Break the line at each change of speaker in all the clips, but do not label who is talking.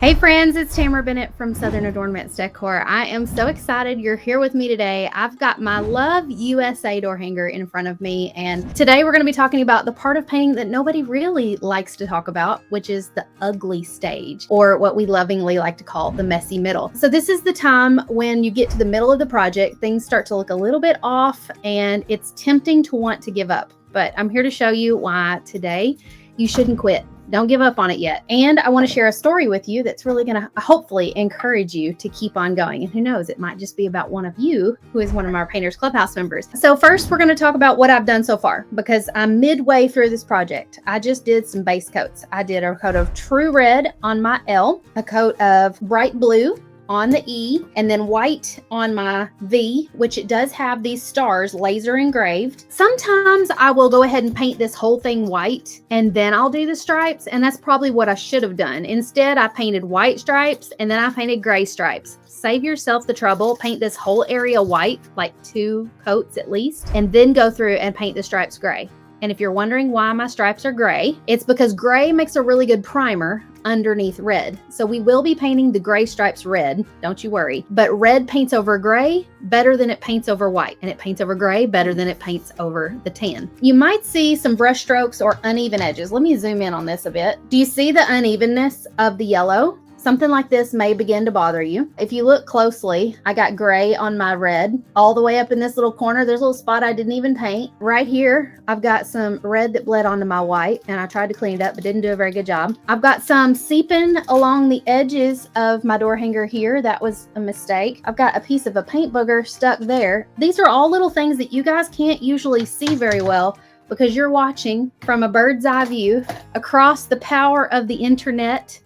Hey friends, it's Tamara Bennett from Southern Adoornments Decor. I am so excited you're here with me today. I've got my Love USA door hanger in front of me, and today we're going to be talking about the part of painting that nobody really likes to talk about, which is the ugly stage, or what we lovingly like to call the messy middle. So this is the time when you get to the middle of the project, things start to look a little bit off, and it's tempting to want to give up. But I'm here to show you why today you shouldn't quit. Don't give up on it yet. And I want to share a story with you that's really going to hopefully encourage you to keep on going. And who knows, it might just be about one of you who is one of our Painters Clubhouse members. So first, we're going to talk about what I've done so far because I'm midway through this project. I just did some base coats. I did a coat of True Red on my L, a coat of Bright Blue on the E, and then white on my V, which it does have these stars laser engraved. Sometimes I will go ahead and paint this whole thing white and then I'll do the stripes, and that's probably what I should have done. Instead, I painted white stripes and then I painted gray stripes. Save yourself the trouble, paint this whole area white, like 2 coats at least, and then go through and paint the stripes gray. And if you're wondering why my stripes are gray, it's because gray makes a really good primer underneath red. So we will be painting the gray stripes red, don't you worry. But red paints over gray better than it paints over white, and it paints over gray better than it paints over the tan. You might see some brush strokes or uneven edges. Let me zoom in on this a bit. Do you see the unevenness of the yellow? Something like this may begin to bother you. If you look closely, I got gray on my red all the way up in this little corner. There's a little spot I didn't even paint. Right here, I've got some red that bled onto my white, and I tried to clean it up, but didn't do a very good job. I've got some seeping along the edges of my door hanger here. That was a mistake. I've got a piece of a paint booger stuck there. These are all little things that you guys can't usually see very well because you're watching from a bird's eye view across the power of the internet.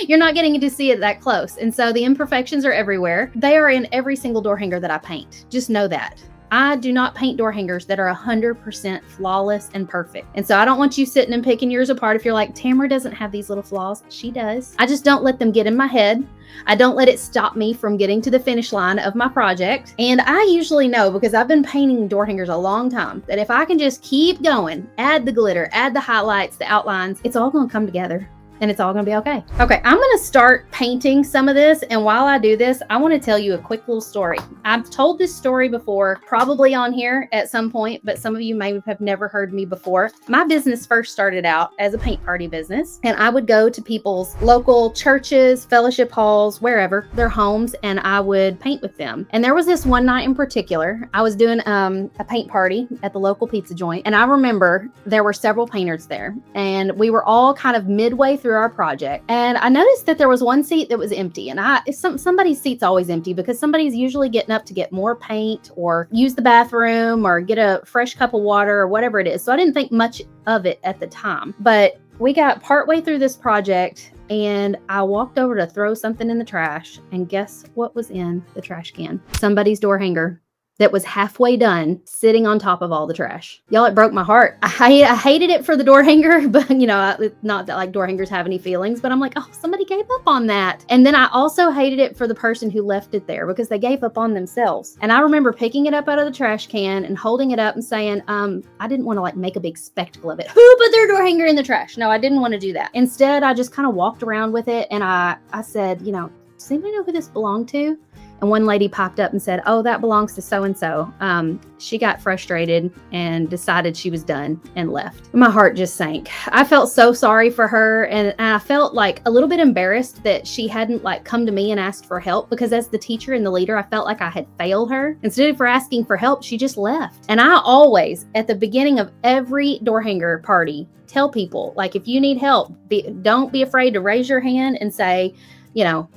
You're not getting to see it that close. And so the imperfections are everywhere. They are in every single door hanger that I paint. Just know that. I do not paint door hangers that are 100% flawless and perfect. And so I don't want you sitting and picking yours apart if you're like, Tamara doesn't have these little flaws. She does. I just don't let them get in my head. I don't let it stop me from getting to the finish line of my project. And I usually know, because I've been painting door hangers a long time, that if I can just keep going, add the glitter, add the highlights, the outlines, it's all going to come together. And it's all gonna be okay. Okay, I'm gonna start painting some of this. And while I do this, I wanna tell you a quick little story. I've told this story before, probably on here at some point, but some of you may have never heard me before. My business first started out as a paint party business, and I would go to people's local churches, fellowship halls, wherever, their homes, and I would paint with them. And there was this one night in particular, I was doing a paint party at the local pizza joint, and I remember there were several painters there, and we were all kind of midway through our project, and I noticed that there was one seat that was empty, and somebody's seat's always empty because somebody's usually getting up to get more paint or use the bathroom or get a fresh cup of water or whatever it is. So I didn't think much of it at the time, but we got partway through this project and I walked over to throw something in the trash, and guess what was in the trash can? Somebody's door hanger that was halfway done, sitting on top of all the trash. Y'all, it broke my heart. I hated it for the door hanger, but not that like door hangers have any feelings, but I'm like, oh, somebody gave up on that. And then I also hated it for the person who left it there because they gave up on themselves. And I remember picking it up out of the trash can and holding it up and saying, I didn't want to like make a big spectacle of it. Who put their door hanger in the trash? No, I didn't want to do that. Instead, I just kind of walked around with it and I said, does anybody know who this belonged to? And one lady popped up and said, oh, that belongs to so-and-so. She got frustrated and decided she was done and left. My heart just sank. I felt so sorry for her. And I felt like a little bit embarrassed that she hadn't like come to me and asked for help, because as the teacher and the leader, I felt like I had failed her. Instead of asking for help, she just left. And I always, at the beginning of every door hanger party, tell people, like, if you need help, don't be afraid to raise your hand and say,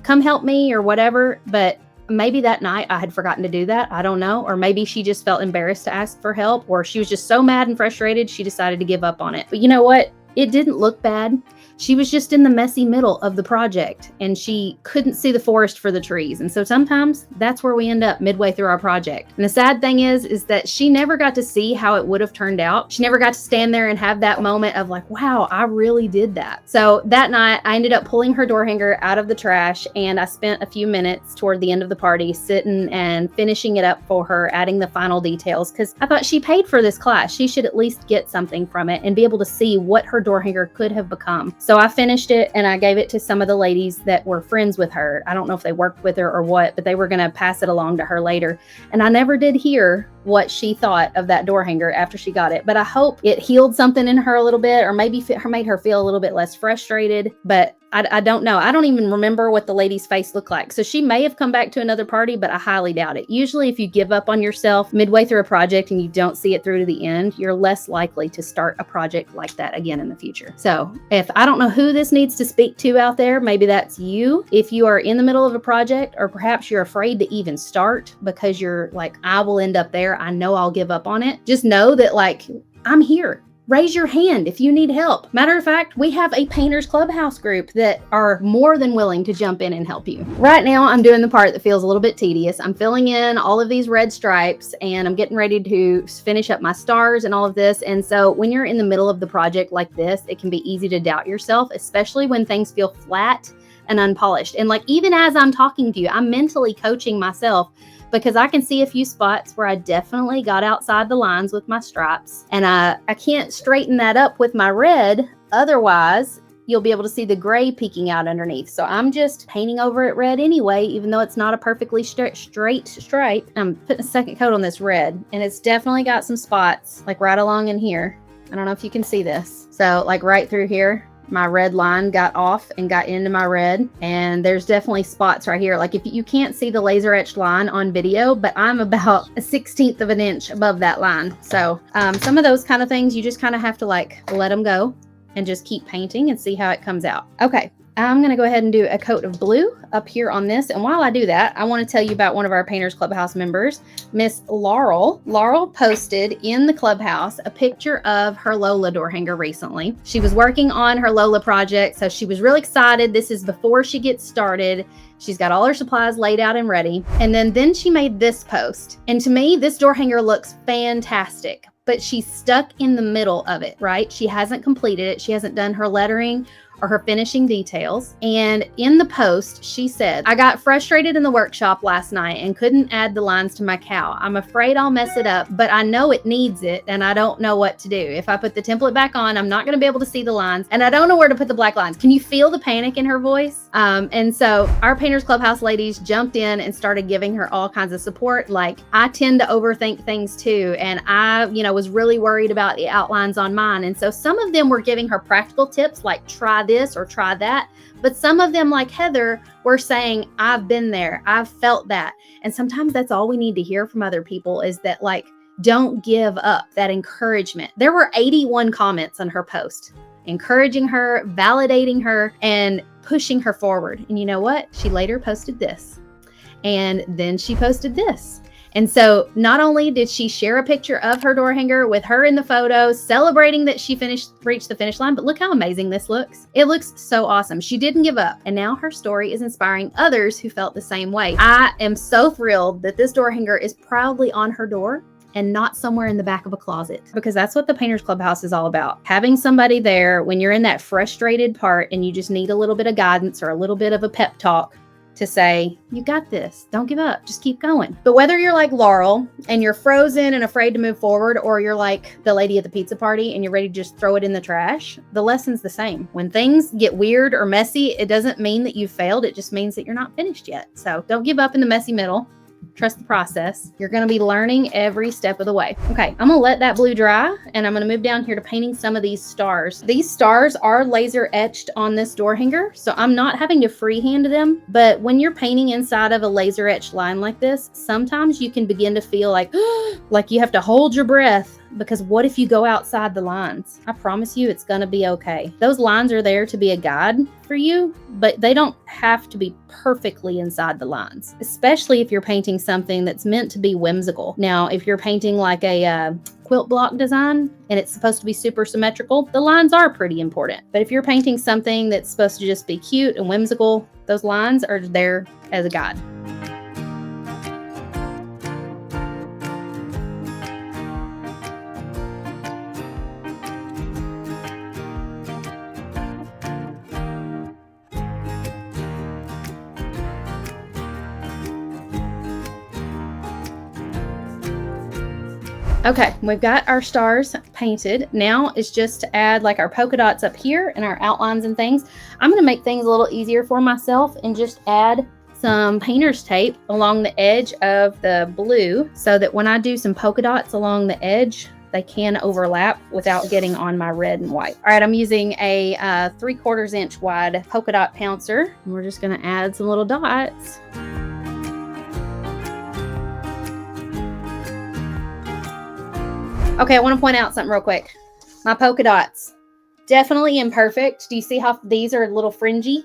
come help me or whatever. But maybe that night I had forgotten to do that. I don't know. Or maybe she just felt embarrassed to ask for help, or she was just so mad and frustrated, she decided to give up on it. But you know what? It didn't look bad. She was just in the messy middle of the project and she couldn't see the forest for the trees. And so sometimes that's where we end up midway through our project. And the sad thing is that she never got to see how it would have turned out. She never got to stand there and have that moment of like, wow, I really did that. So that night I ended up pulling her door hanger out of the trash, and I spent a few minutes toward the end of the party sitting and finishing it up for her, adding the final details, because I thought she paid for this class. She should at least get something from it and be able to see what her door hanger could have become. So I finished it and I gave it to some of the ladies that were friends with her. I don't know if they worked with her or what, but they were going to pass it along to her later. And I never did hear what she thought of that door hanger after she got it. But I hope it healed something in her a little bit, or maybe made her feel a little bit less frustrated. But I don't know. I don't even remember what the lady's face looked like. So she may have come back to another party, but I highly doubt it. Usually if you give up on yourself midway through a project and you don't see it through to the end, you're less likely to start a project like that again in the future. So if I don't know who this needs to speak to out there, maybe that's you. If you are in the middle of a project, or perhaps you're afraid to even start because you're like, I will end up there, I know I'll give up on it. Just know that, like, I'm here. Raise your hand if you need help. Matter of fact, we have a Painters Clubhouse group that are more than willing to jump in and help you. Right now, I'm doing the part that feels a little bit tedious. I'm filling in all of these red stripes and I'm getting ready to finish up my stars and all of this. And so when you're in the middle of the project like this, it can be easy to doubt yourself, especially when things feel flat and unpolished. And like, even as I'm talking to you, I'm mentally coaching myself, because I can see a few spots where I definitely got outside the lines with my stripes, and I can't straighten that up with my red. Otherwise, you'll be able to see the gray peeking out underneath. So I'm just painting over it red anyway, even though it's not a perfectly straight stripe. I'm putting a second coat on this red, and it's definitely got some spots like right along in here. I don't know if you can see this. So like right through here, my red line got off and got into my red, and there's definitely spots right here. Like, if you can't see the laser etched line on video, but I'm about a 1/16 of an inch above that line. So some of those kind of things, you just kind of have to like let them go and just keep painting and see how it comes out. Okay, I'm going to go ahead and do a coat of blue up here on this. And while I do that, I want to tell you about one of our Painters Clubhouse members, Miss Laurel. Laurel posted in the clubhouse a picture of her Lola door hanger recently. She was working on her Lola project, so she was really excited. This is before she gets started. She's got all her supplies laid out and ready. And then she made this post. And to me, this door hanger looks fantastic, but she's stuck in the middle of it, right? She hasn't completed it. She hasn't done her lettering or her finishing details. And in the post, she said, I got frustrated in the workshop last night and couldn't add the lines to my cow. I'm afraid I'll mess it up, but I know it needs it and I don't know what to do. If I put the template back on, I'm not going to be able to see the lines, and I don't know where to put the black lines. Can you feel the panic in her voice? And so our Painters Clubhouse ladies jumped in and started giving her all kinds of support. Like, I tend to overthink things too, and I, was really worried about the outlines on mine. And so some of them were giving her practical tips like try this or try that. But some of them, like Heather, were saying, I've been there, I've felt that. And sometimes that's all we need to hear from other people, is that, like, don't give up, that encouragement. There were 81 comments on her post, encouraging her, validating her, and pushing her forward. And you know what? She later posted this. And then she posted this. And so not only did she share a picture of her door hanger with her in the photo, celebrating that she reached the finish line, but look how amazing this looks. It looks so awesome. She didn't give up. And now her story is inspiring others who felt the same way. I am so thrilled that this door hanger is proudly on her door and not somewhere in the back of a closet, because that's what the Painters Clubhouse is all about. Having somebody there when you're in that frustrated part and you just need a little bit of guidance or a little bit of a pep talk to say, you got this, don't give up, just keep going. But whether you're like Laurel and you're frozen and afraid to move forward, or you're like the lady at the pizza party and you're ready to just throw it in the trash, the lesson's the same. When things get weird or messy, it doesn't mean that you've failed. It just means that you're not finished yet. So don't give up in the messy middle. Trust the process. You're going to be learning every step of the way. Okay, I'm going to let that blue dry, and I'm going to move down here to painting some of these stars. These stars are laser etched on this door hanger, so I'm not having to freehand them. But when you're painting inside of a laser etched line like this, sometimes you can begin to feel like, like you have to hold your breath, because what if you go outside the lines? I promise you it's going to be okay. Those lines are there to be a guide for you, but they don't have to be perfectly inside the lines, especially if you're painting something that's meant to be whimsical. Now, if you're painting like a quilt block design and it's supposed to be super symmetrical, the lines are pretty important. But if you're painting something that's supposed to just be cute and whimsical, those lines are there as a guide. Okay, we've got our stars painted. Now it's just to add like our polka dots up here and our outlines and things. I'm gonna make things a little easier for myself and just add some painter's tape along the edge of the blue so that when I do some polka dots along the edge, they can overlap without getting on my red and white. All right, I'm using a 3/4 inch wide polka dot pouncer. And we're just gonna add some little dots. Okay, I want to point out something real quick. My polka dots, definitely imperfect. Do you see how these are a little fringy?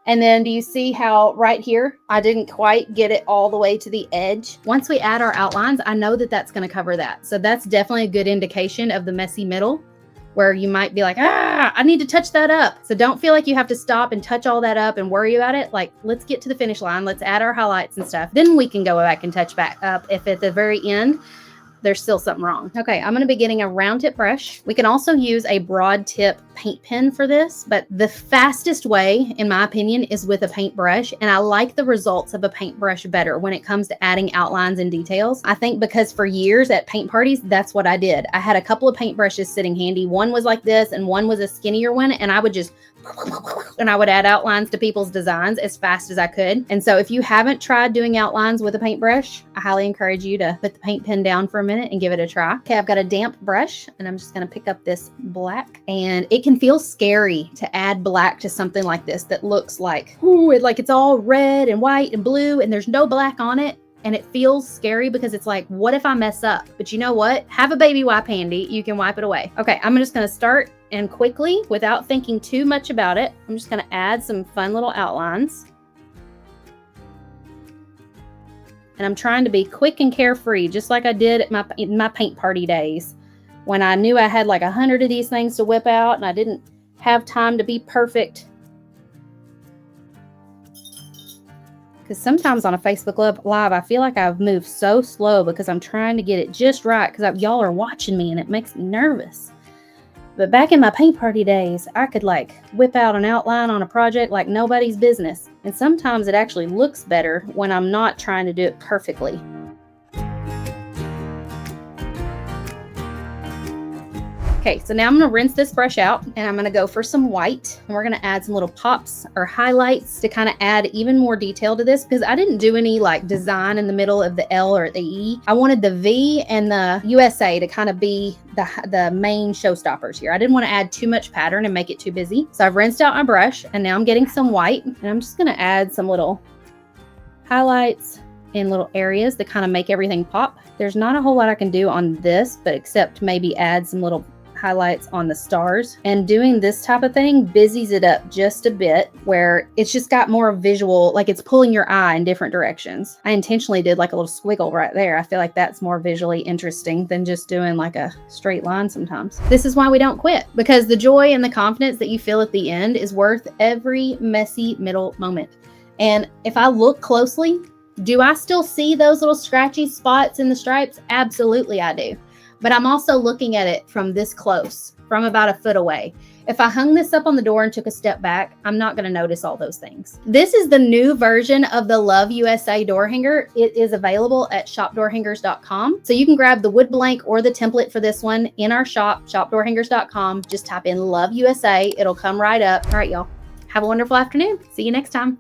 And then do you see how right here, I didn't quite get it all the way to the edge? Once we add our outlines, I know that that's going to cover that. So that's definitely a good indication of the messy middle where you might be like, I need to touch that up. So don't feel like you have to stop and touch all that up and worry about it. Like, let's get to the finish line. Let's add our highlights and stuff. Then we can go back and touch back up if at the very end, there's still something wrong. Okay, I'm gonna be getting a round tip brush. We can also use a broad tip paint pen for this, but the fastest way, in my opinion, is with a paintbrush. And I like the results of a paintbrush better when it comes to adding outlines and details. I think because for years at paint parties, that's what I did. I had a couple of paintbrushes sitting handy. One was like this and one was a skinnier one. And I would just, and I would add outlines to people's designs as fast as I could. And so if you haven't tried doing outlines with a paintbrush, I highly encourage you to put the paint pen down for a minute and give it a try. Okay, I've got a damp brush and I'm just gonna pick up this black, and it can feel scary to add black to something like this that looks like, like it's all red and white and blue and there's no black on it. And it feels scary because it's like, what if I mess up? But you know what? Have a baby wipe handy. You can wipe it away. Okay, I'm just gonna start and quickly, without thinking too much about it, I'm just gonna add some fun little outlines. And I'm trying to be quick and carefree, just like I did at in my paint party days, when I knew I had like 100 of these things to whip out and I didn't have time to be perfect. Because sometimes on a Facebook Live, I feel like I've moved so slow because I'm trying to get it just right because y'all are watching me and it makes me nervous. But back in my paint party days, I could like whip out an outline on a project like nobody's business. And sometimes it actually looks better when I'm not trying to do it perfectly. Okay, so now I'm gonna rinse this brush out and I'm gonna go for some white, and we're gonna add some little pops or highlights to kind of add even more detail to this, because I didn't do any like design in the middle of the L or the E. I wanted the V and the USA to kind of be the main showstoppers here. I didn't want to add too much pattern and make it too busy. So I've rinsed out my brush and now I'm getting some white, and I'm just gonna add some little highlights in little areas that kind of make everything pop. There's not a whole lot I can do on this, but except maybe add some little highlights on the stars. And doing this type of thing busies it up just a bit, where it's just got more visual, like it's pulling your eye in different directions. I intentionally did like a little squiggle right there. I feel like that's more visually interesting than just doing like a straight line sometimes. This is why we don't quit, because the joy and the confidence that you feel at the end is worth every messy middle moment. And if I look closely, do I still see those little scratchy spots in the stripes? Absolutely I do. But I'm also looking at it from this close, from about a foot away. If I hung this up on the door and took a step back, I'm not going to notice all those things. This is the new version of the Love USA door hanger. It is available at shopdoorhangers.com. So you can grab the wood blank or the template for this one in our shop, shopdoorhangers.com. Just type in Love USA. It'll come right up. All right, y'all. Have a wonderful afternoon. See you next time.